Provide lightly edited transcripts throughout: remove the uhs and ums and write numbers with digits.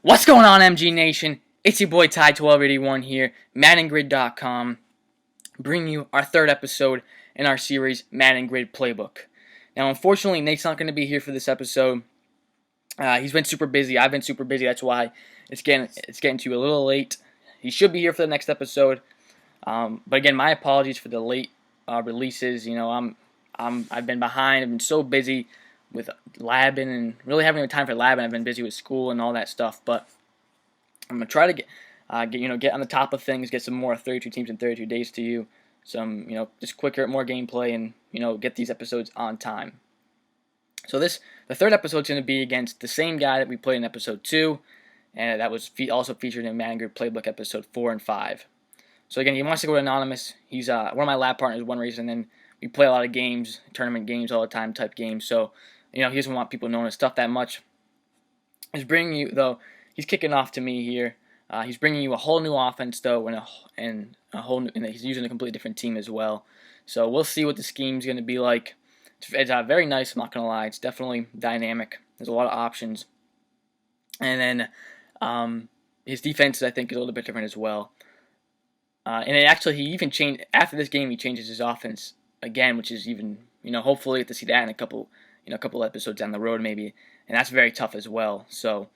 What's going on, MG Nation? It's your boy Ty1281 here, MaddenGrid.com, bringing you our third episode in our series, Madden Grid Playbook. Now, unfortunately, Nate's not going to be here for this episode. He's been super busy. I've been super busy. That's why it's getting to you a little late. He should be here for the next episode. But again, my apologies for the late releases. You know, I've been behind. I've been so busy with labbing and really having no time for labbing. I've been busy with school and all that stuff. But I'm gonna try to get on the top of things, get some more 32 teams in 32 days to you. Some just quicker, more gameplay, and get these episodes on time. So the third episode is going to be against the same guy that we played in episode 2, and that was also featured in Madden Grid Playbook episode 4 and 5. So again, he wants to go to anonymous. He's one of my lab partners, one reason. And we play a lot of games, tournament games all the time, type games. So he doesn't want people knowing his stuff that much. He's bringing you He's kicking off to me here. He's bringing you a whole new offense though, and he's using a completely different team as well. So we'll see what the scheme's going to be like. It's very nice, I'm not going to lie. It's definitely dynamic. There's a lot of options. And then his defense, I think, is a little bit different as well. He even changed, after this game, he changes his offense again, which is even, hopefully get to see that in a couple episodes down the road maybe. And that's very tough as well. So,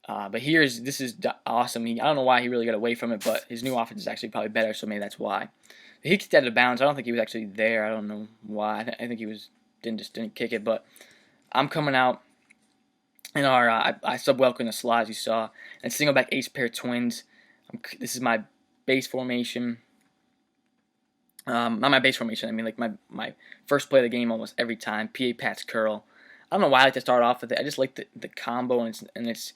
but this is awesome. I don't know why he really got away from it, but his new offense is actually probably better, so maybe that's why. He kicked out of bounds. I don't think he was actually there. I don't know why. I think he didn't kick it. But I'm coming out in our I sub welcome the slides you saw, and single back ace pair twins. This is my base formation. Not my base formation. I mean like my first play of the game almost every time. PA Pats curl. I don't know why I like to start off with it. I just like the combo, and it's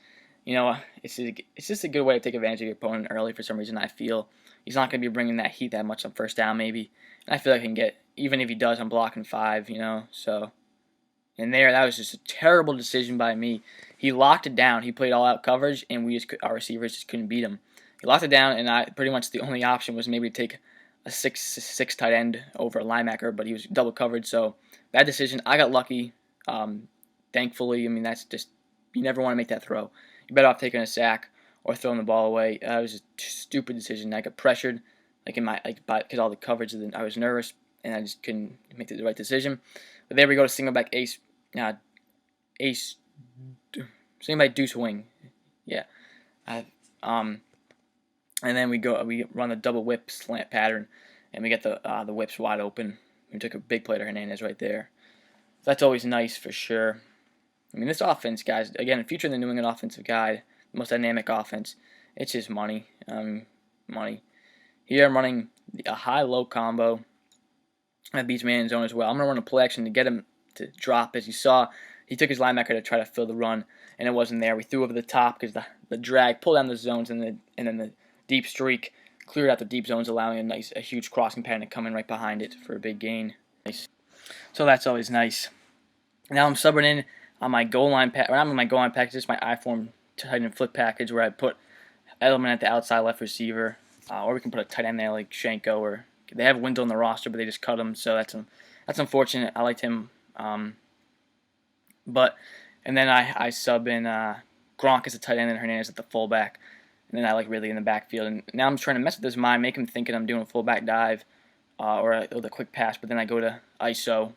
just a good way to take advantage of your opponent early for some reason. I feel he's not going to be bringing that heat that much on first down maybe. And I feel like I can get, even if he does, I'm blocking 5, So, and that was just a terrible decision by me. He locked it down. He played all-out coverage, and our receivers just couldn't beat him. He locked it down, and pretty much the only option was maybe to take a 6 tight end over a linebacker, but he was double covered, so bad decision. I got lucky, thankfully. I mean, that's just, you never want to make that throw. You're better off taking a sack or throwing the ball away. It was a stupid decision. I got pressured, because all the coverage. I was nervous, and I just couldn't make the right decision. But there we go to single back ace, single back deuce wing, yeah. And then we run the double whip slant pattern, and we get the whips wide open. We took a big play to Hernandez right there. So that's always nice for sure. I mean, this offense, guys, again, featuring the New England Offensive Guide, the most dynamic offense, it's just money. Money. Here I'm running a high-low combo that beats man in zone as well. I'm going to run a play action to get him to drop. As you saw, he took his linebacker to try to fill the run, and it wasn't there. We threw over the top because the drag pulled down the zones, and then the deep streak cleared out the deep zones, allowing a huge crossing pattern to come in right behind it for a big gain. Nice. So that's always nice. Now I'm subbing in on my goal line package. Not my goal line package, just my I-form tight end flip package, where I put Edelman at the outside left receiver, or we can put a tight end there like Shanko, or they have Wendell in the roster, but they just cut him, so that's unfortunate. I liked him, and then I sub in Gronk as a tight end and Hernandez at the fullback, and then I like really in the backfield. And now I'm trying to mess with his mind, make him thinking I'm doing a fullback dive or the quick pass, but then I go to ISO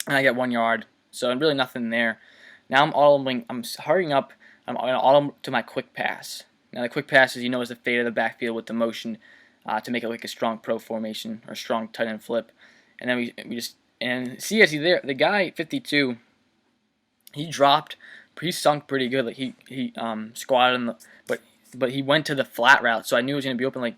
and I get 1 yard. So really nothing there. Now I'm hurrying up. I'm going to auto to my quick pass. Now the quick pass is the fade of the backfield with the motion to make it like a strong pro formation or strong tight end flip. And then we just see as he there, the guy 52, he dropped, he sunk pretty good. Like he squatted but he went to the flat route, so I knew it was going to be open.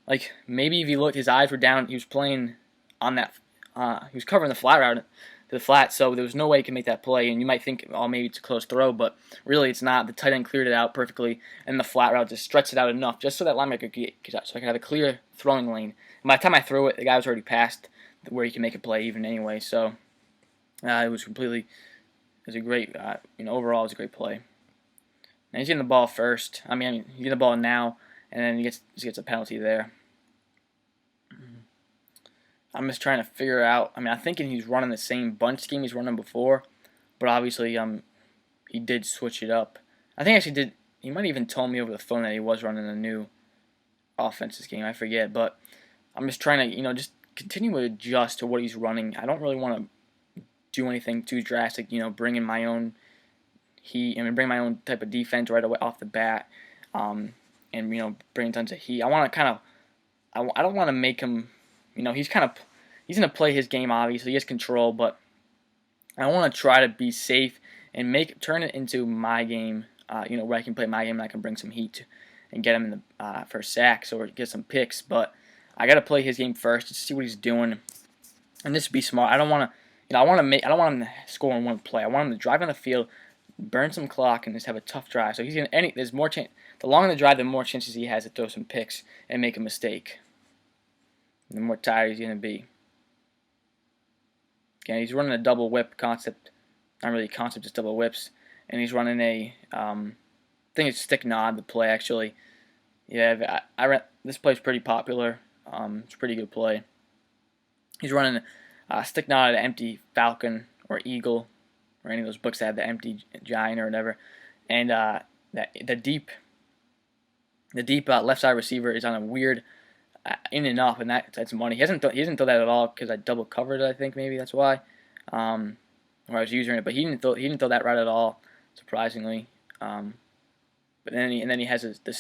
Like maybe if you looked, his eyes were down. He was playing on that. He was covering the flat route to the flat, so there was no way he could make that play. And you might think, oh, maybe it's a close throw, but really it's not. The tight end cleared it out perfectly, and the flat route just stretched it out enough just so that linebacker could get, so I could have a clear throwing lane. And by the time I threw it, the guy was already past where he could make a play even anyway. So it was a great, overall it was a great play. Now he's getting the ball first. He's getting the ball now, and then he gets a penalty there. I'm just trying to figure out. I'm thinking he's running the same bunch scheme he's running before, but obviously he did switch it up. I think I actually did. He might have even told me over the phone that he was running a new offenses game. I forget, but I'm just trying to, just continue to adjust to what he's running. I don't really want to do anything too drastic. Bring in my own heat. Bring my own type of defense right away off the bat, and bring tons of heat. I want to kind of. I don't want to make him. He's he's gonna play his game. Obviously, he has control, but I want to try to be safe and turn it into my game. Where I can play my game and I can bring some heat and get him in the for sacks or get some picks. But I got to play his game first to see what he's doing, and just be smart. I don't want to, I don't want him to score in one play. I want him to drive on the field, burn some clock, and just have a tough drive. So there's more chance. The longer the drive, the more chances he has to throw some picks and make a mistake. The more tired he's gonna be. Again, he's running a double whip concept. Not really a concept, just double whips. And he's running I think it's stick nod, the play actually. Yeah, this play's pretty popular. It's a pretty good play. He's running stick nod at empty falcon or eagle, or any of those books that have the empty giant or whatever. And the deep left side receiver is on a weird in and up, and that's money. He didn't throw that at all because I double covered it. I think maybe that's why. Or I was using it, but he didn't throw that right at all, surprisingly. But then he has the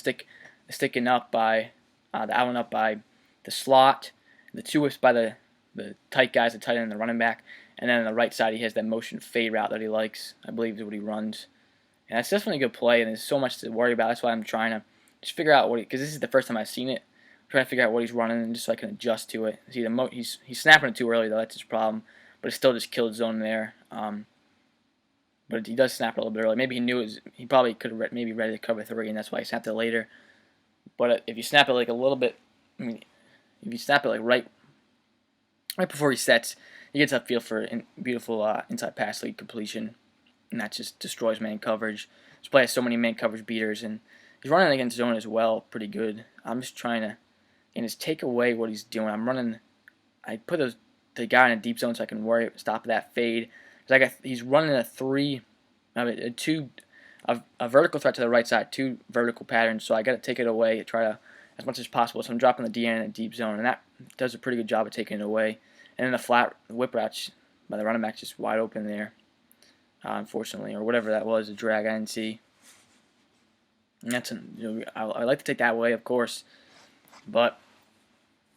sticking up by the out and up by the slot, the two whips by the tight guys, the tight end and the running back, and then on the right side he has that motion fade route that he likes. I believe is what he runs, and that's definitely a good play. And there's so much to worry about. That's why I'm trying to just figure out because this is the first time I've seen it. I'm trying to figure out what he's running and just so I can adjust to it. See, he's snapping it too early though. That's his problem. But it's still just killed zone there. But he does snap it a little bit early. Maybe he knew he probably could have maybe ready to cover 3, and that's why he snapped it later. But if you snap it like a little bit, if you snap it like right before he sets, he gets upfield for beautiful inside pass lead completion, and that just destroys man coverage. This play has so many man coverage beaters, and he's running against zone as well, pretty good. I'm just trying to, just take away what he's doing. I put the guy in a deep zone so I can stop that fade. He's running a vertical threat to the right side, 2 vertical patterns. So I got to take it away, try to as much as possible. So I'm dropping the DN in a deep zone, and that does a pretty good job of taking it away. And then the flat whip route by the running back just wide open there, unfortunately, or whatever that was, a drag I didn't see. And I like to take that away, of course, but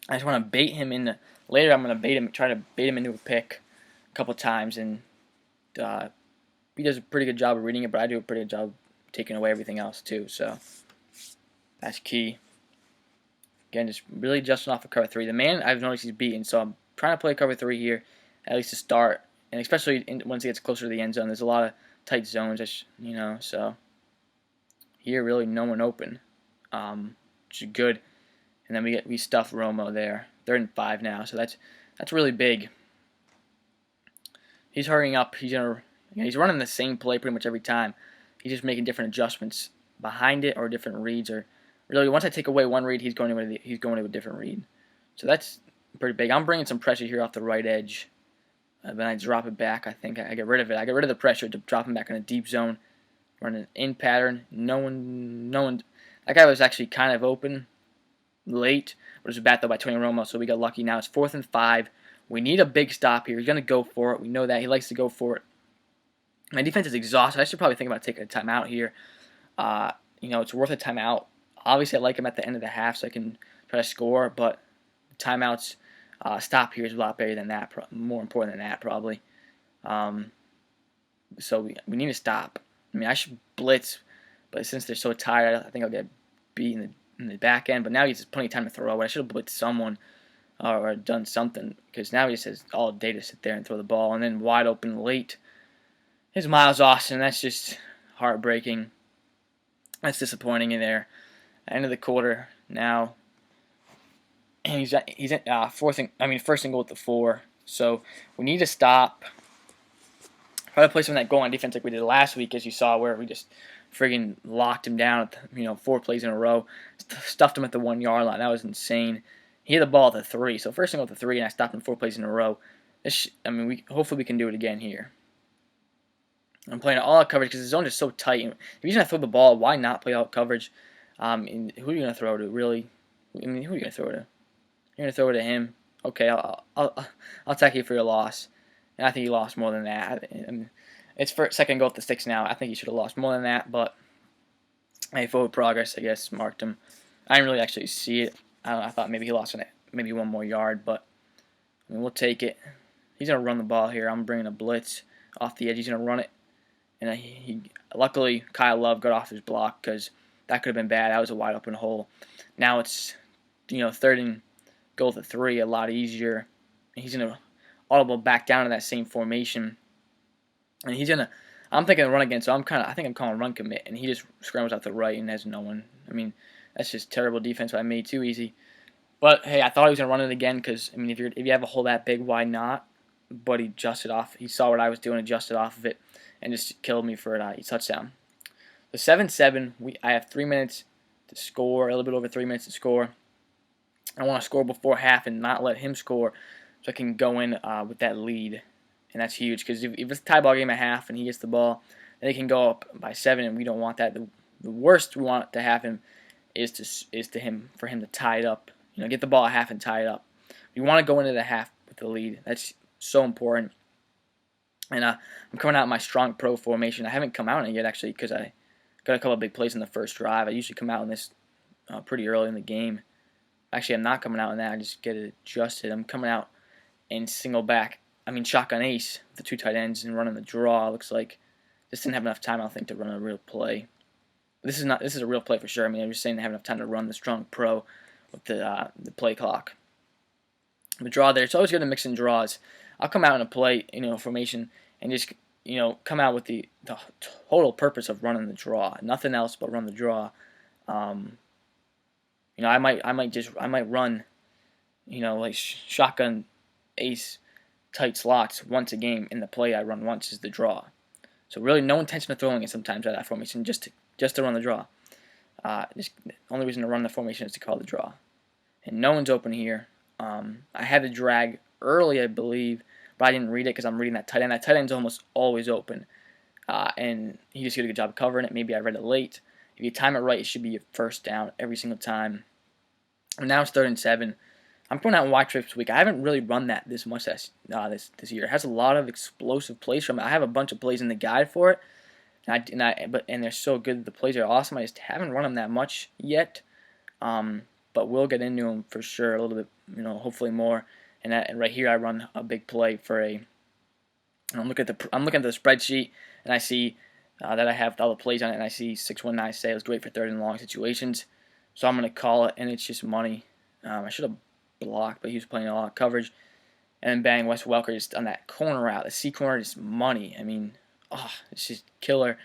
I just want to bait him in. Later, I'm going to try to bait him into a pick a couple times, and he does a pretty good job of reading it, but I do a pretty good job taking away everything else too. So that's key. Again, just really adjusting off of cover 3. The man I've noticed he's beaten, so I'm trying to play cover 3 here, at least to start, and especially once he gets closer to the end zone. There's a lot of tight zones, so here really no one open, which is good. And then we stuff Romo there. 3rd and 5 now, so that's really big. He's hurrying up. He's running the same play pretty much every time. He's just making different adjustments behind it or different reads. Or really, once I take away one read, he's going to a different read. So that's pretty big. I'm bringing some pressure here off the right edge. Then I drop it back. I think I get rid of it. I get rid of the pressure to drop him back in a deep zone. Run an in pattern. No one. That guy was actually kind of open late, but it was a bat though by Tony Romo, so we got lucky. Now it's 4th and 5. We need a big stop here. He's going to go for it. We know that. He likes to go for it. My defense is exhausted. I should probably think about taking a timeout here. It's worth a timeout. Obviously, I like him at the end of the half so I can try to score, but timeouts stop here is a lot better than that, more important than that probably. So we need to stop. I should blitz, but since they're so tired, I think I'll get beat in the back end. But now he has plenty of time to throw. I should have blitzed someone or done something, because now he just has all day to sit there and throw the ball. And then wide open late is Miles Austin. That's just heartbreaking. That's disappointing in there. End of the quarter now. And he's at first and goal at the 4. So we need to stop. Try to play some of that goal line defense like we did last week, as you saw, where we just friggin' locked him down at 4 plays in a row, stuffed him at the 1 yard line. That was insane. He had the ball at the 3, so first and goal at the 3, and I stopped him 4 plays in a row. Hopefully we can do it again here. I'm playing all out coverage because the zone is so tight. If you're going to throw the ball, why not play out coverage? And who are you going to throw to, really? I mean, who are you going to throw to? You're going to throw it to him? Okay, I'll take you for your loss. And I think you lost more than that. I mean, it's for second goal at the sticks now. I think you should have lost more than that, but hey, forward progress, I guess, marked him. I didn't really actually see it. I thought maybe he lost maybe 1 more yard, but I mean, we'll take it. He's going to run the ball here. I'm bringing a blitz off the edge. He's going to run it. And luckily, Kyle Love got off his block because that could have been bad. That was a wide open hole. Now it's, third and goal to 3, a lot easier. And he's going to audible back down to that same formation. And he's going to, I'm thinking of run again, so I think I'm calling run commit. And he just scrambles out the right and has no one. I mean, that's just terrible defense by me, too easy. But hey, I thought he was going to run it again because, I mean, if you have a hole that big, why not? But he adjusted off. He saw what I was doing, adjusted off of it, and just killed me for a touchdown. The 7-7, I have 3 minutes to score, a little bit over 3 minutes to score. I want to score before half and not let him score so I can go in with that lead. And that's huge because if it's a tie ball game at half and he gets the ball, then they can go up by 7, and we don't want that. The worst we want to happen is for him to tie it up. Get the ball at half and tie it up. We want to go into the half with the lead. That's so important. And I'm coming out in my strong pro formation. I haven't come out in it yet, actually, because I got a couple of big plays in the first drive. I usually come out in this pretty early in the game. Actually, I'm not coming out in that. I just get it adjusted. I'm coming out in shotgun ace with the 2 tight ends and running the draw. It looks like just didn't have enough time, I think, to run a real play. This is a real play for sure. I mean, I'm just saying they have enough time to run the strong pro with the play clock. The draw there. It's always good to mix in draws. I'll come out in a play, formation, and just, come out with the total purpose of running the draw. Nothing else but run the draw. I might run, like shotgun ace tight slots once a game. In the play I run once is the draw. So really no intention of throwing it sometimes out of that formation, just to run the draw. The only reason to run the formation is to call the draw. And no one's open here. I had to drag early, I believe, but I didn't read it because I'm reading that tight end. That tight end's almost always open. And he just did a good job of covering it. Maybe I read it late. If you time it right, it should be a first down every single time. And now it's 3rd and 7. I'm going out in wide trips this week. I haven't really run that this much this year. It has a lot of explosive plays from it. I have a bunch of plays in the guide for it, and they're so good. The plays are awesome. I just haven't run them that much yet, but we'll get into them for sure a little bit. Hopefully more. And right here, I run a big play for a. I'm looking at the spreadsheet, and I see that I have all the plays on it, and I see 619 say it was great for 3rd and long situations. So I'm going to call it, and it's just money. I should have blocked, but he was playing a lot of coverage. And then bang, Wes Welker just on that corner route. The C corner is money. I mean, it's just killer.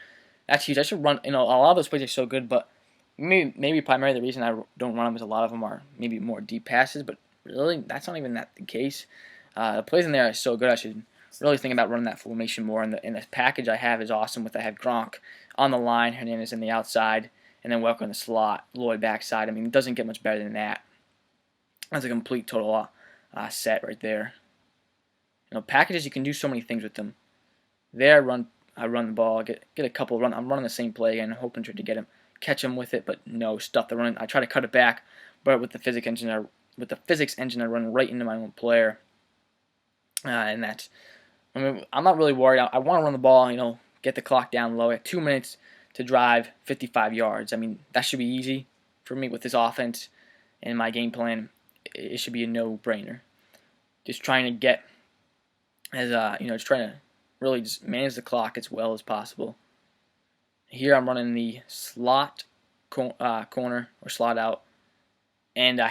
That's huge. I should run, a lot of those plays are so good, but maybe primarily the reason I don't run them is a lot of them are maybe more deep passes, but really, that's not even that the case. The plays in there are so good, I should really think about running that formation more. And the package I have is awesome. I have Gronk on the line, Hernandez in the outside, and then Welker in the slot, Lloyd backside. I mean, it doesn't get much better than that. That's a complete total set right there. Packages, you can do so many things with them. There, I run the ball, get a couple run. I'm running the same play and hoping to catch him with it, but no, stuff the run. I try to cut it back, but with the physics engine, I run right into my own player, and that's. I'm not really worried. I want to run the ball, get the clock down low. I have 2 minutes to drive 55 yards. I mean, that should be easy for me with this offense and my game plan. It should be a no-brainer. Just trying to get just trying to really just manage the clock as well as possible. Here I'm running the slot corner or slot out, and I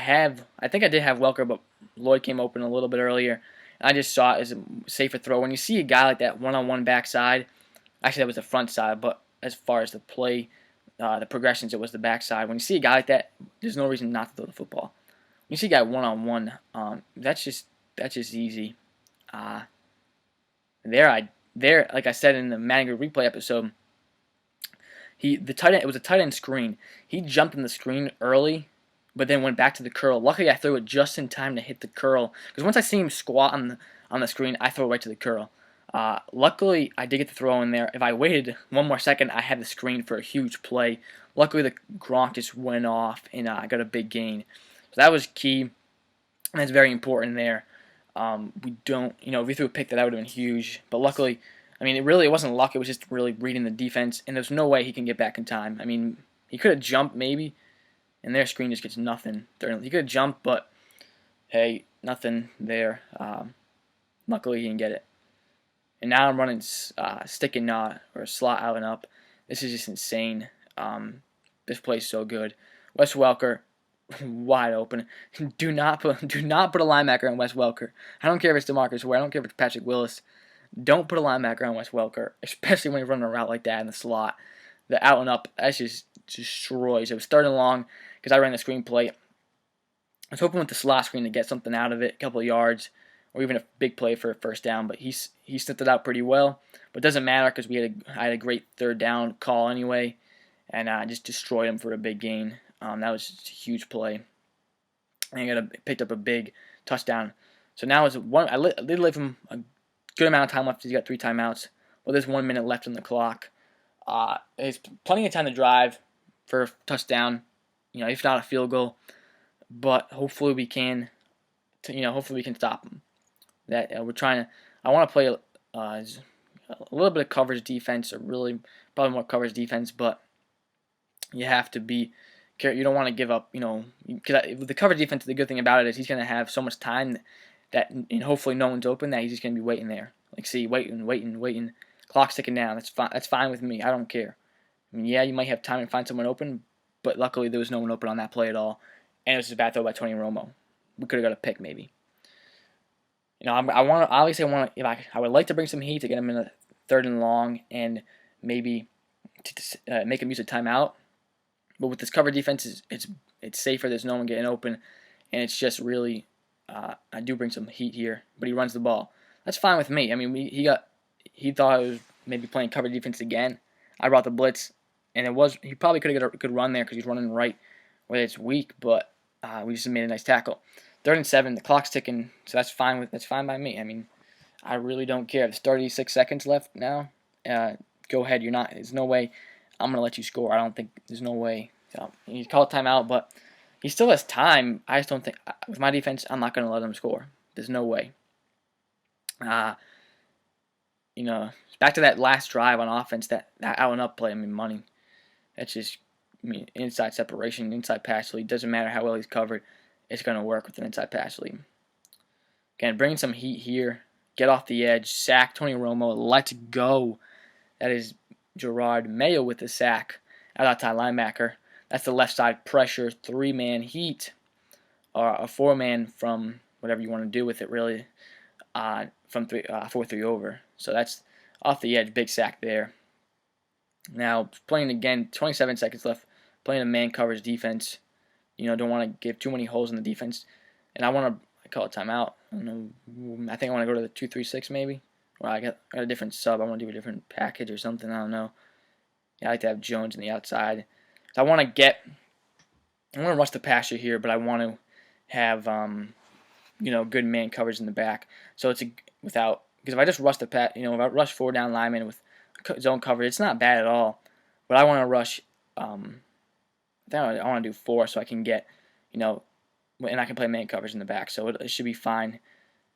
think I did have Welker, but Lloyd came open a little bit earlier. I just saw it as a safer throw. When you see a guy like that one-on-one backside, actually that was the front side, but as far as the play, the progressions, it was the backside. When you see a guy like that, there's no reason not to throw the football. When you see a guy one-on-one, that's just easy. There, like I said in the Madden replay episode, it was a tight end screen. He jumped in the screen early, but then went back to the curl. Luckily, I threw it just in time to hit the curl. Because once I see him squat on the screen, I throw it right to the curl. Luckily, I did get the throw in there. If I waited one more second, I had the screen for a huge play. Luckily, the Gronk just went off, and I got a big gain. So that was key, and that's very important there. We don't, if we threw a pick, that would have been huge. But luckily, it wasn't luck. It was just really reading the defense, and there's no way he can get back in time. He could have jumped maybe, and their screen just gets nothing. He could have jumped, but hey, nothing there. Luckily, he didn't get it. And now I'm running stick and not, or slot out and up. This is just insane. This play's so good. Wes Welker, wide open. Do not put a linebacker on Wes Welker. I don't care if it's DeMarcus Ware. I don't care if it's Patrick Willis. Don't put a linebacker on Wes Welker, especially when you're running a route like that in the slot. The out and up, that just destroys. It was third and long because I ran the screen play. I was hoping with the slot screen to get something out of it, a couple of yards, or even a big play for a first down, but he sniffed it out pretty well. But it doesn't matter because I had a great third down call anyway, and I just destroyed him for a big gain. That was just a huge play, and I picked up a big touchdown. So now it's one. I did leave him a good amount of time left. He's got 3 timeouts. Well, there's 1 minute left on the clock. There's plenty of time to drive for a touchdown, if not a field goal. But hopefully we can, stop him. We're trying to. I want to play a little bit of coverage defense, or really probably more coverage defense. But you have to be careful. You don't want to give up. Because with the coverage defense, the good thing about it is he's going to have so much time that and hopefully no one's open, that he's just going to be waiting there. Waiting. Clock's ticking down. That's fine with me. I don't care. Yeah, you might have time to find someone open, but luckily there was no one open on that play at all, and it was just a bad throw by Tony Romo. We could have got a pick maybe. I would like to bring some heat to get him in a third and long, and maybe to make him use a timeout. But with this cover defense, it's safer. There's no one getting open, and it's just really. I do bring some heat here, but he runs the ball. That's fine with me. He thought I was maybe playing cover defense again. I brought the blitz, and he probably could have got a good run there because he's running right where it's weak, but we just made a nice tackle. 3rd and 7, the clock's ticking, so that's fine by me. I really don't care. There's 36 seconds left now. Go ahead. There's no way I'm gonna let you score. I don't think there's no way. You call a timeout, but he still has time. I just don't think with my defense, I'm not gonna let him score. There's no way. Back to that last drive on offense, that out and up play. Money. That's just, inside separation, inside pass lead. Doesn't matter how well he's covered. It's going to work with an inside pass lead. Again, bringing some heat here. Get off the edge. Sack Tony Romo. Let's go. That is Gerard Mayo with the sack. Outside linebacker. That's the left side pressure. 3-man heat. Or a 4-man from whatever you want to do with it, really. From 4-3 over. So that's off the edge. Big sack there. Now, playing again. 27 seconds left. Playing a man coverage defense. Don't want to give too many holes in the defense. And I call it timeout. I don't know. I think I want to go to the 2-3-6 maybe. Or I got a different sub. I want to do a different package or something. I don't know. Yeah, I like to have Jones on the outside. So I want to rush the passer here, but I want to have, good man coverage in the back. So because if I just rush if I rush 4 down linemen with zone coverage, it's not bad at all. But I want to rush, I want to do 4 so I can get, and I can play man coverage in the back. So it should be fine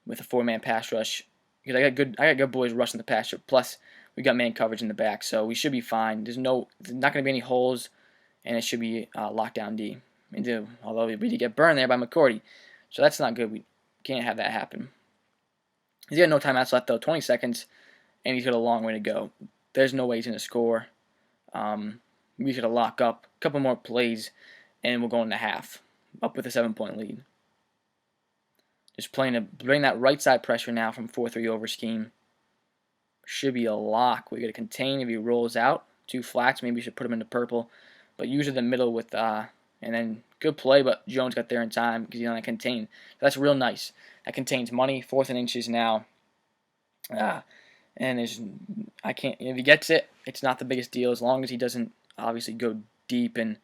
with a 4-man pass rush because I got good boys rushing the passer. Plus we got man coverage in the back, so we should be fine. There's not going to be any holes, and it should be lockdown D. Although we did get burned there by McCourty, so that's not good. We can't have that happen. He's got no timeouts left though, 20 seconds, and he's got a long way to go. There's no way he's going to score. We should lock up a couple more plays, and we'll go into half, up with a 7-point lead. Just bring that right side pressure now from 4-3 over scheme. Should be a lock. We got to contain if he rolls out. 2 flats, maybe we should put him into purple. But usually the middle with, and then good play, but Jones got there in time because he's on a contain. So that's real nice. That contains money, 4th and inches now. And if he gets it, it's not the biggest deal as long as he doesn't obviously go deep and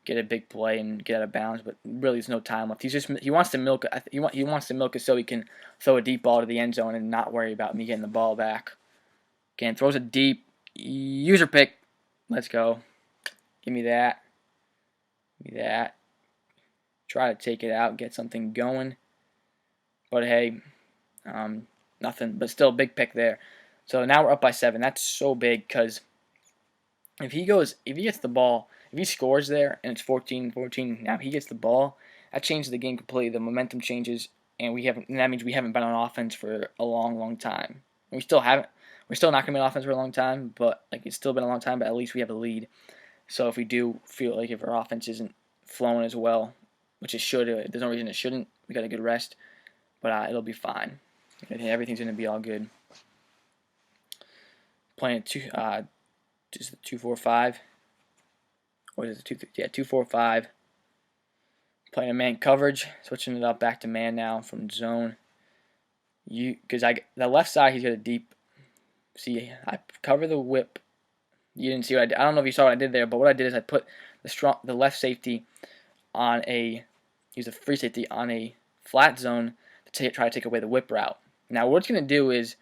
get a big play and get out of bounds, but really there's no time left. He wants to milk it. He wants to milk it so he can throw a deep ball to the end zone and not worry about me getting the ball back. Again, throws a deep user pick. Let's go. Give me that. Give me that. Try to take it out, get something going. But hey, nothing. But still, big pick there. So now we're up by 7. That's so big because if he gets the ball, if he scores there and it's 14-14, now he gets the ball, that changes the game completely. The momentum changes, and that means we haven't been on offense for a long, long time. We still haven't. We're still not gonna be on offense for a long time, but it's still been a long time. But at least we have a lead. So if we do feel like if our offense isn't flowing as well, which it should, there's no reason it shouldn't. We got a good rest, but it'll be fine. Everything's gonna be all good. Playing just the 2-4-5. Or is it 2-4-5. Playing a man coverage, switching it up back to man now from zone. Because the left side he's got a deep. See, I cover the whip. You didn't see what I did. I don't know if you saw what I did there, but what I did is I put the left safety on use a free safety on a flat zone to try to take away the whip route. Now what it's gonna do is,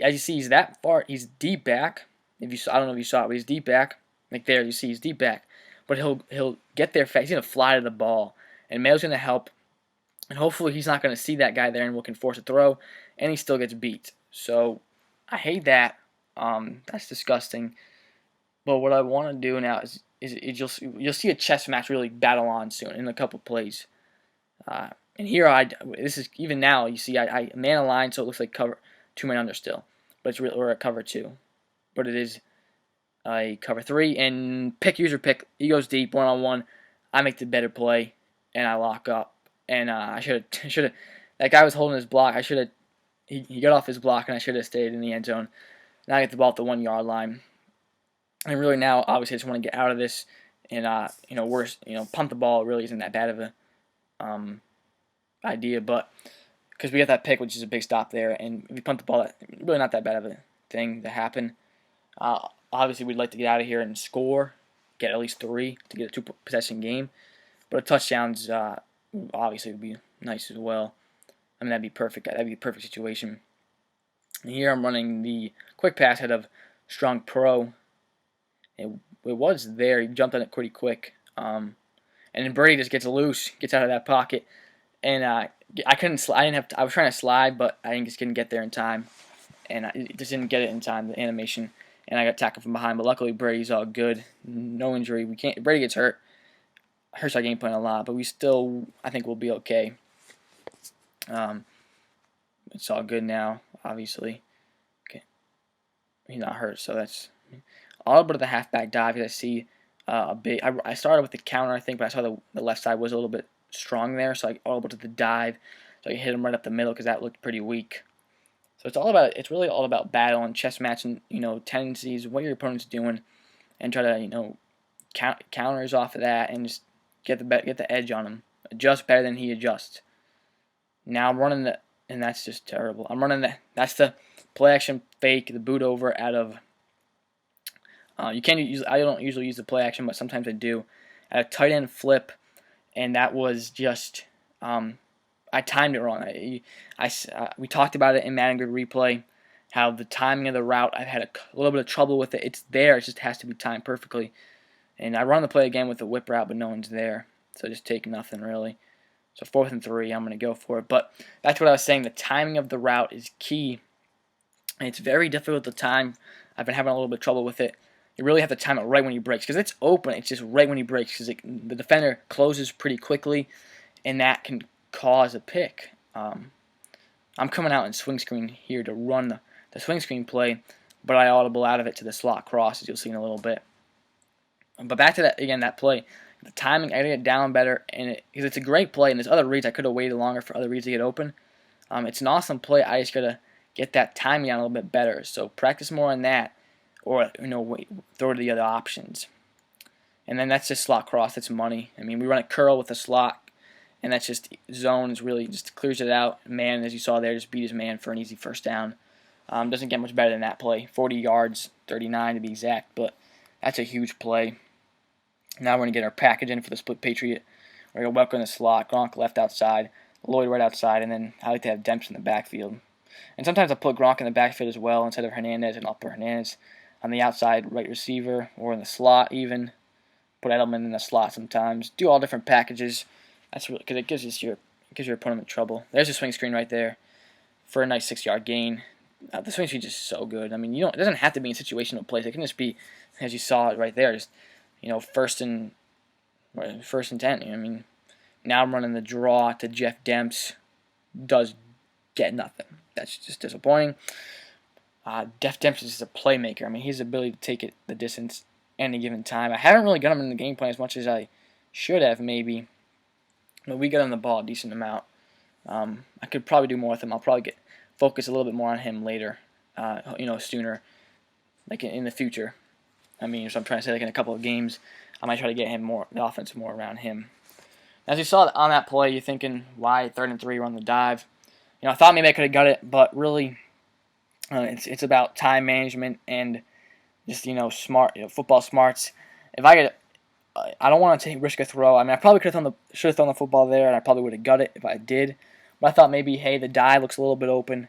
as you see, he's that far. He's deep back. I don't know if you saw it, but he's deep back. Like there, you see he's deep back. But he'll get there fast. He's gonna fly to the ball, and Mayo's gonna help. And hopefully he's not gonna see that guy there and we can force a throw, and he still gets beat. So I hate that. That's disgusting. But what I want to do now is you'll see a chess match really battle on soon in a couple plays. And here this is even now you see I man align so it looks like cover 2 man under still, but it's really or a cover 2, but it is a cover 3 and user pick. He goes deep 1-on-1. I make the better play and I lock up. And I should have that guy was holding his block. He got off his block and I should have stayed in the end zone. Now I get the ball at the 1 yard line. And really now, obviously, I just want to get out of this and, punt the ball really isn't that bad of a idea, but because we got that pick, which is a big stop there, and if we punt the ball, that's really not that bad of a thing to happen. Obviously, we'd like to get out of here and score, get at least 3 to get a 2-possession game, but a touchdown's obviously would be nice as well. I mean, that'd be perfect. That'd be a perfect situation. And here I'm running the quick pass head of Strong Pro. It was there. He jumped on it pretty quick. And then Brady just gets loose, gets out of that pocket. And I was trying to slide, but I just couldn't get there in time. And I just didn't get it in time, the animation. And I got tackled from behind. But luckily, Brady's all good. No injury. Brady gets hurt. Hurts our game plan a lot. But we still, I think we'll be okay. It's all good now, obviously. Okay. He's not hurt, so that's... I'll go to the halfback dive because I see a big... I started with the counter, I think, but I saw the left side was a little bit strong there, so I audible to the dive. So I hit him right up the middle because that looked pretty weak. So it's really all about battle and chess matching, tendencies, what your opponent's doing, and try to, counters off of that and just get the edge on him. Adjust better than he adjusts. Now I'm running and that's just terrible. I'm running that's the play action fake, the boot over out of... I don't usually use the play action, but sometimes I do. At a tight end flip, and that was just... I timed it wrong. We talked about it in Madden Grid Replay, how the timing of the route, I've had a little bit of trouble with it. It's there, it just has to be timed perfectly. And I run the play again with the whip route, but no one's there. So just take nothing, really. So 4th and 3, I'm going to go for it. But that's what I was saying. The timing of the route is key. And it's very difficult to time. I've been having a little bit of trouble with it. You really have to time it right when he breaks. Because it's open, it's just right when he breaks. Because the defender closes pretty quickly, and that can cause a pick. I'm coming out in swing screen here to run the swing screen play, but I audible out of it to the slot cross, as you'll see in a little bit. But back to that play. The timing, I gotta get down better, because it's a great play, and there's other reads. I could have waited longer for other reads to get open. It's an awesome play. I just gotta get that timing down a little bit better. So practice more on that, or throw to the other options. And then that's just slot cross. That's money. I mean, we run a curl with a slot, and that's just zones. Really just clears it out. Man, as you saw there, just beat his man for an easy first down. Doesn't get much better than that play. 40 yards, 39 to be exact, but that's a huge play. Now we're going to get our package in for the split Patriot. We're going to Welker in the slot, Gronk left outside, Lloyd right outside, and then I like to have Demps in the backfield. And sometimes I'll put Gronk in the backfield as well instead of Hernandez, and I'll put Hernandez on the outside right receiver or in the slot even. Put Edelman in the slot sometimes. Do all different packages. That's really because it gives your opponent trouble. There's a swing screen right there for a nice 6-yard gain. The swing screen is just so good. I mean, it doesn't have to be in situational plays. It can just be, as you saw it right there, just first and 10. I mean, now I'm running the draw to Jeff Demps. Does get nothing. That's just disappointing. Jeff Demps is a playmaker. I mean, he has the ability to take it the distance any given time. I haven't really got him in the game plan as much as I should have, maybe. But we got him the ball a decent amount. I could probably do more with him. I'll probably focus a little bit more on him later, sooner, like in the future. I mean, so I'm trying to say, like in a couple of games, I might try to get the offense more around him. As you saw on that play, you're thinking, why 3rd and 3 run the dive? I thought maybe I could have got it, but really, it's about time management and just smart football smarts. If I don't want to risk a throw. I mean, I probably should have thrown the football there, and I probably would have got it if I did. But I thought maybe, hey, the dive looks a little bit open.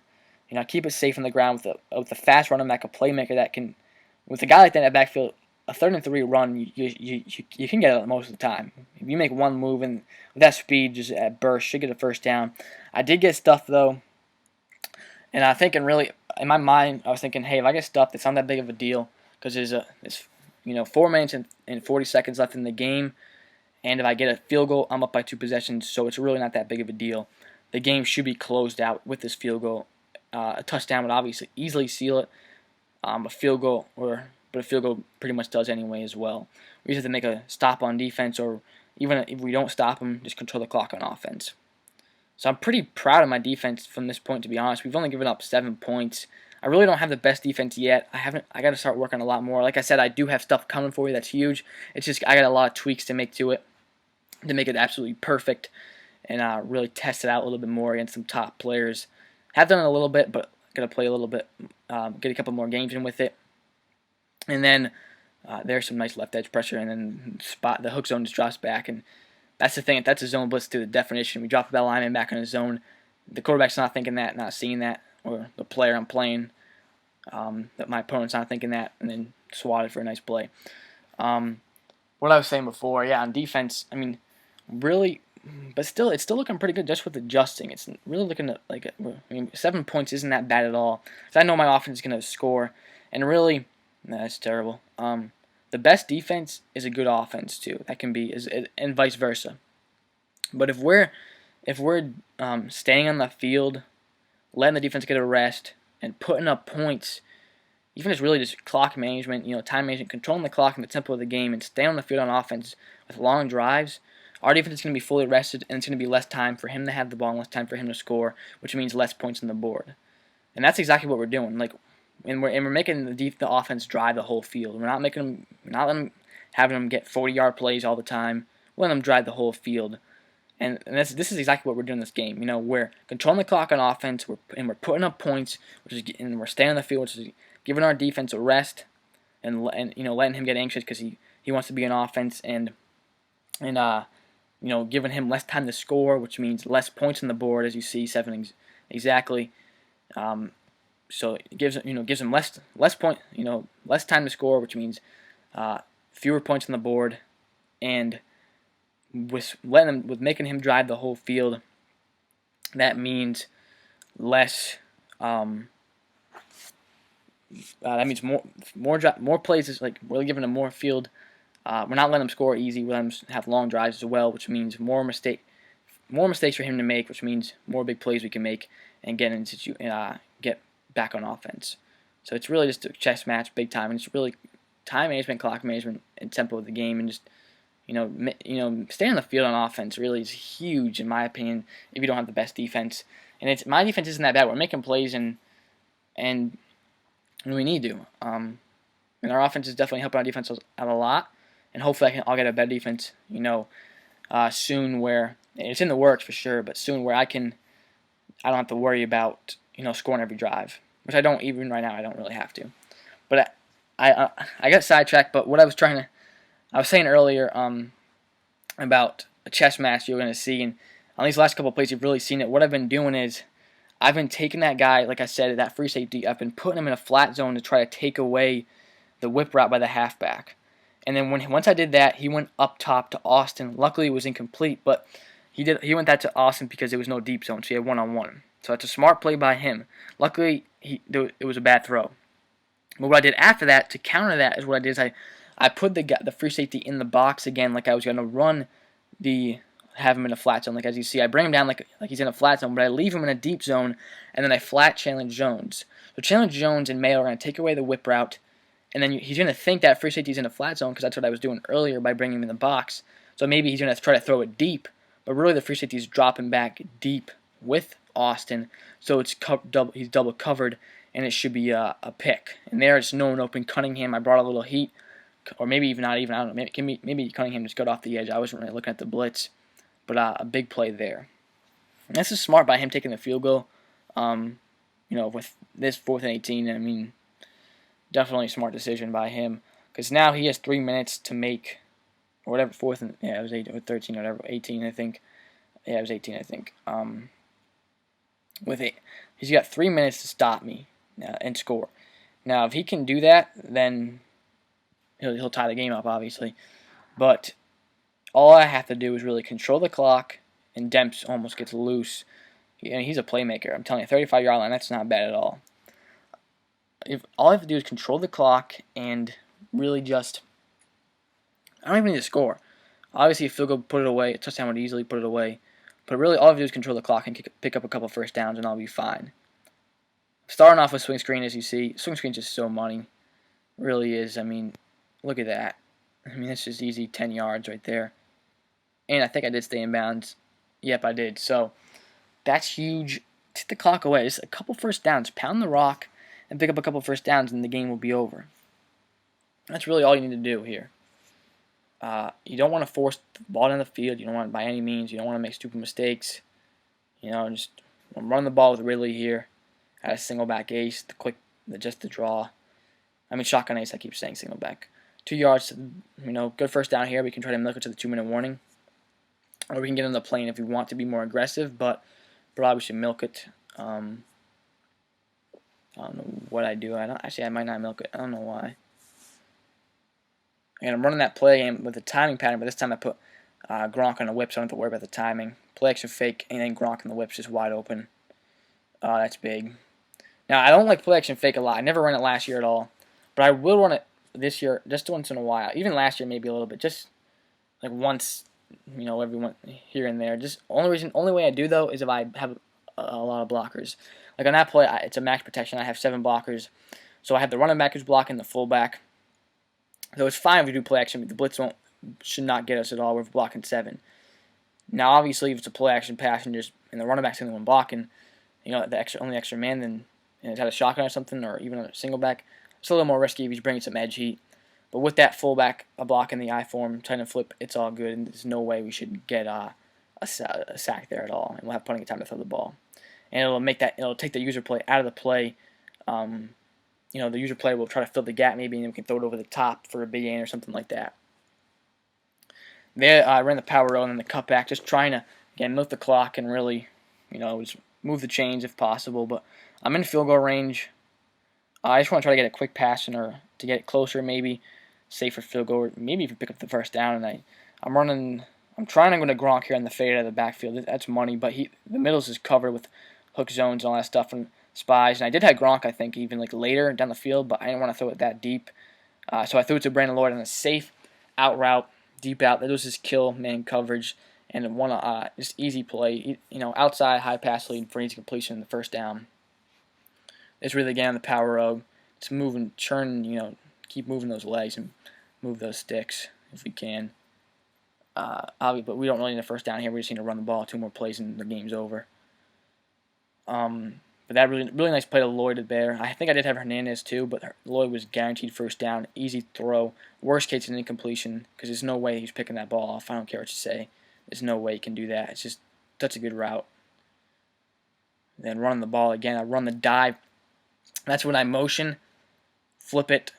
Keep it safe on the ground with a fast running back, a playmaker that can, with a guy like that in that backfield, a 3rd and 3 run, you can get it most of the time. If you make one move and with that speed, just at burst, should get a first down. I did get stuffed though, and I'm thinking really in my mind, I was thinking, hey, if I get stuffed, it's not that big of a deal because there's 4 minutes and 40 seconds left in the game, and if I get a field goal, I'm up by 2 possessions, so it's really not that big of a deal. The game should be closed out with this field goal. A touchdown would obviously easily seal it. A field goal pretty much does anyway as well. We just have to make a stop on defense, or even if we don't stop them, just control the clock on offense. So I'm pretty proud of my defense from this point, to be honest. We've only given up 7 points. I really don't have the best defense yet. I got to start working a lot more. Like I said, I do have stuff coming for you that's huge. It's just I got a lot of tweaks to make to it to make it absolutely perfect and really test it out a little bit more against some top players. Have done it a little bit, but got to play a little bit, get a couple more games in with it. And then there's some nice left edge pressure, and then the hook zone just drops back. And that's the thing. If that's a zone blitz to the definition, we drop the bell lineman back in the zone. The quarterback's not thinking that, not seeing that, or the player I'm playing, that my opponent's not thinking that, and then swatted for a nice play. What I was saying before, yeah, on defense, I mean, really, but still, it's still looking pretty good just with adjusting. It's really looking like, 7 points isn't that bad at all. So I know my offense is going to score, and really, that's terrible. The best defense is a good offense too. That can be, and vice versa. But if we're staying on the field, letting the defense get a rest, and putting up points, even just really just clock management, time management, controlling the clock and the tempo of the game, and staying on the field on offense with long drives, our defense is going to be fully rested, and it's going to be less time for him to have the ball and less time for him to score, which means less points on the board. And that's exactly what we're doing. And we're making the offense drive the whole field. We're not having them get 40-yard plays all the time. We're letting them drive the whole field. And this is exactly what we're doing in this game. We're controlling the clock on offense, we're putting up points, and we're staying on the field, which is giving our defense a rest, and letting him get anxious because he wants to be on offense, and giving him less time to score, which means less points on the board, as you see, 7 exactly. So it gives him less time to score, which means fewer points on the board, and with making him drive the whole field, that means less. That means more plays. Is like we're giving him more field. We're not letting him score easy. We're letting him have long drives as well, which means more mistakes for him to make, which means more big plays we can make and get back on offense. So it's really just a chess match, big time, and it's really time management, clock management, and tempo of the game, and just staying on the field on offense really is huge in my opinion. If you don't have the best defense, and my defense isn't that bad. We're making plays and we need to. And our offense is definitely helping our defense out a lot, and hopefully I'll get a better defense, soon. Where it's in the works for sure, but soon where I don't have to worry about scoring every drive, which I don't even right now. I don't really have to. But I got sidetracked. But what I was trying to I was saying earlier about a chess match you're going to see, and on these last couple plays, you've really seen it. What I've been doing is I've been taking that guy, like I said, that free safety. I've been putting him in a flat zone to try to take away the whip route by the halfback. And then once I did that, he went up top to Austin. Luckily, it was incomplete, but he went that to Austin because there was no deep zone, so he had one-on-one. So it's a smart play by him. Luckily, it was a bad throw. But what I did after that to counter that is what I did is I put the free safety in the box again, like I was going to have him in a flat zone. Like as you see, I bring him down like he's in a flat zone, but I leave him in a deep zone, and then I flat challenge Jones. So challenge Jones and Mayo are going to take away the whip route, and then he's going to think that free safety's in a flat zone because that's what I was doing earlier by bringing him in the box. So maybe he's going to try to throw it deep, but really the free safety's dropping back deep with Austin, so it's he's double covered, and it should be a pick. And there it's no open Cunningham. I brought a little heat, or maybe even not even. I don't know. Maybe Cunningham just got off the edge. I wasn't really looking at the blitz, but a big play there. And this is smart by him taking the field goal. With this 4th and 18, I mean, definitely a smart decision by him because now he has 3 minutes to make, or whatever, 4th and it was 8 or 13 or whatever, 18 I think. Yeah, it was 18 I think. With it, he's got 3 minutes to stop me and score. Now, if he can do that, then he'll tie the game up, obviously. But all I have to do is really control the clock, and Demps almost gets loose. He's a playmaker. I'm telling you, 35-yard line, that's not bad at all. If all I have to do is control the clock and really just, I don't even need to score. Obviously, if field goal, put it away. A touchdown would easily put it away. But really, all I have to do is control the clock and pick up a couple first downs, and I'll be fine. Starting off with swing screen, as you see, swing screen's just so money. It really is. I mean, look at that. I mean, that's just easy 10 yards right there. And I think I did stay in bounds. Yep, I did. So that's huge. Take the clock away. Just a couple first downs. Pound the rock and pick up a couple first downs, and the game will be over. That's really all you need to do here. You don't want to force the ball down the field. You don't want to, by any means. You don't want to make stupid mistakes. Just run the ball with Ridley here. At a single back ace, just the draw. I mean, shotgun ace, I keep saying single back. 2 yards, good first down here. We can try to milk it to the 2-minute warning. Or we can get on the plane if we want to be more aggressive, but probably we should milk it. I don't know what I do. I might not milk it. I don't know why. And I'm running that play with the timing pattern, but this time I put Gronk on the whip, so I don't have to worry about the timing. Play action fake, and then Gronk on the whip's just wide open. That's big. Now, I don't like play action fake a lot. I never ran it last year at all. But I will run it this year, just once in a while. Even last year, maybe a little bit. Just like once, every one here and there. Just only way I do, though, is if I have a lot of blockers. Like on that play, it's a max protection. I have 7 blockers. So I have the running back who's blocking the fullback. So it's fine if we do play action, but the blitz should not get us at all. We're blocking 7. Now, obviously, if it's a play action pass and the running back's the only one blocking, the only extra man, then it's had a shotgun or something, or even a single back, it's a little more risky if he's bringing some edge heat. But with that fullback, a block in the I form, tight end flip, it's all good, and there's no way we should get a sack there at all, and we'll have plenty of time to throw the ball. And it'll take the user play out of the play. The user play will try to fill the gap maybe, and then we can throw it over the top for a big gain or something like that. There, I ran the power roll and then the cutback, just trying to, again, milk the clock and really, just move the chains if possible. But I'm in field goal range. I just want to try to get a quick pass or to get it closer, maybe safer field goal, or maybe even pick up the first down. And I'm trying to go to Gronk here in the fade out of the backfield. That's money, but the middle's is covered with hook zones and all that stuff and spies. And I did have Gronk, I think, even like later down the field, but I didn't want to throw it that deep. So I threw it to Brandon Lloyd on a safe out route, deep out. That was his kill man coverage, and one just easy play. Outside high pass lead for easy completion in the first down. It's really again on the power road. It's moving, churn. Keep moving those legs and move those sticks if we can. But we don't really need a first down here. We just need to run the ball 2 more plays and the game's over. But that really nice play to Lloyd there. I think I did have Hernandez too, but Lloyd was guaranteed first down, easy throw. Worst case, an incompletion because there's no way he's picking that ball off. I don't care what you say. There's no way he can do that. It's just such a good route. Then running the ball again. I run the dive. That's when I motion, flip it,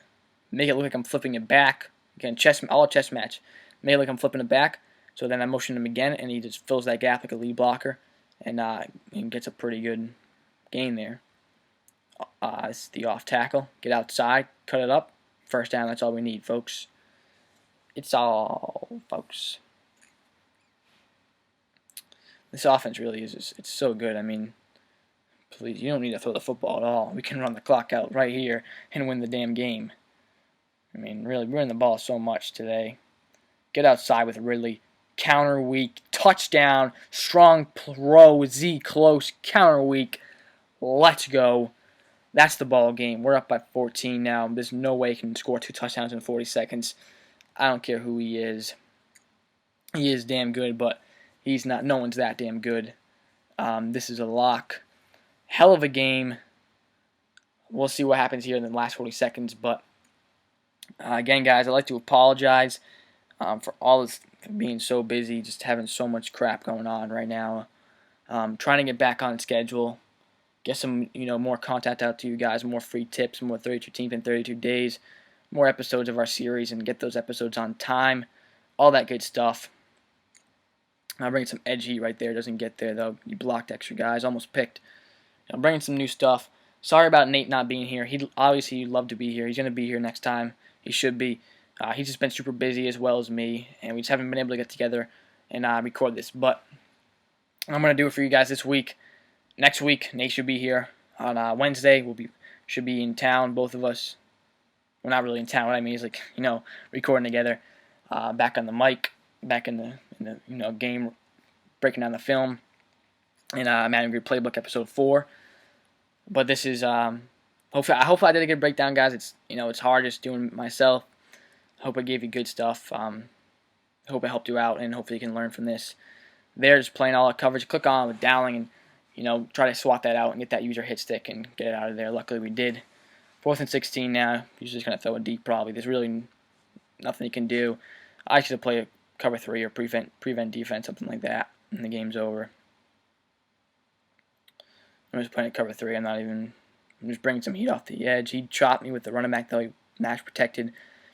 make it look like I'm flipping it back, again, all chess match. Made like I'm flipping it back. So then I motion him again, and he just fills that gap like a lead blocker, and gets a pretty good gain there. This is the off tackle. Get outside, cut it up. First down, that's all we need, folks. It's all, folks. This offense really is, it's so good. I mean, please, you don't need to throw the football at all. We can run the clock out right here and win the damn game. I mean, really, we're in the ball so much today. Get outside with Ridley. Counter weak. Touchdown. Strong pro. Z close. Counter weak. Let's go. That's the ball game. We're up by 14 now. There's no way he can score 2 touchdowns in 40 seconds. I don't care who he is. He is damn good, but he's not. No one's that damn good. This is a lock. Hell of a game. We'll see what happens here in the last 40 seconds. But again, guys, I'd like to apologize for all this being so busy, just having so much crap going on right now. Trying to get back on schedule. Get some, more content out to you guys, more free tips, more 32 teams in 32 days, more episodes of our series, and get those episodes on time. All that good stuff. I'll bring some edge heat right there. Doesn't get there, though. You blocked extra guys. Almost picked. I'm bringing some new stuff. Sorry about Nate not being here. He'd love to be here. He's going to be here next time. He should be. He's just been super busy as well as me, and we just haven't been able to get together and record this. But I'm going to do it for you guys this week. Next week, Nate should be here on Wednesday. Should be in town, both of us. Well, not really in town. What I mean is recording together, back on the mic, back in the game, breaking down the film, in Madden Grid Playbook episode 4. But this is I hope I did a good breakdown, guys. It's hard just doing it myself. Hope I gave you good stuff. Hope I helped you out, and hopefully you can learn from this. They're just playing all the coverage. Click on with Dowling and try to swat that out and get that user hit stick and get it out of there. Luckily we did. 4th and 16 now. He's just going to throw it deep probably. There's really nothing you can do. I should have played a cover 3 or prevent defense, something like that, and the game's over. I'm just playing a cover 3. I'm just bringing some heat off the edge. He chopped me with the running back, though. He match protected.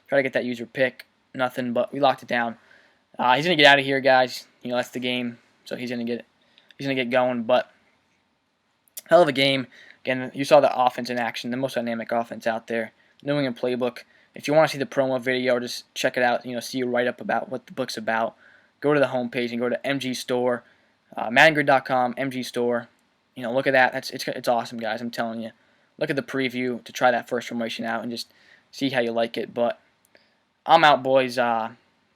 Try to get that user pick. Nothing, but we locked it down. He's going to get out of here, guys. That's the game. So he's going to get going, but hell of a game. Again, you saw the offense in action, the most dynamic offense out there. New England Playbook. If you want to see the promo video, just check it out. See a write-up about what the book's about. Go to the homepage and go to MG Store, MaddenGrid.com, MG Store. Look at that. It's awesome, guys. I'm telling you. Look at the preview to try that first formation out and just see how you like it. But I'm out, boys.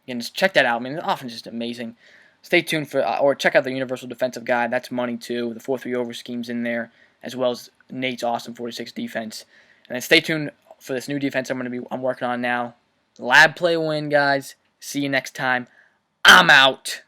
Just check that out. I mean, the offense is just amazing. Stay tuned for, or check out the Universal Defensive Guide. That's money, too. The 4-3 over scheme's in there, as well as Nate's awesome 46 defense. And then stay tuned for this new defense I'm working on now. Lab play win, guys. See you next time. I'm out.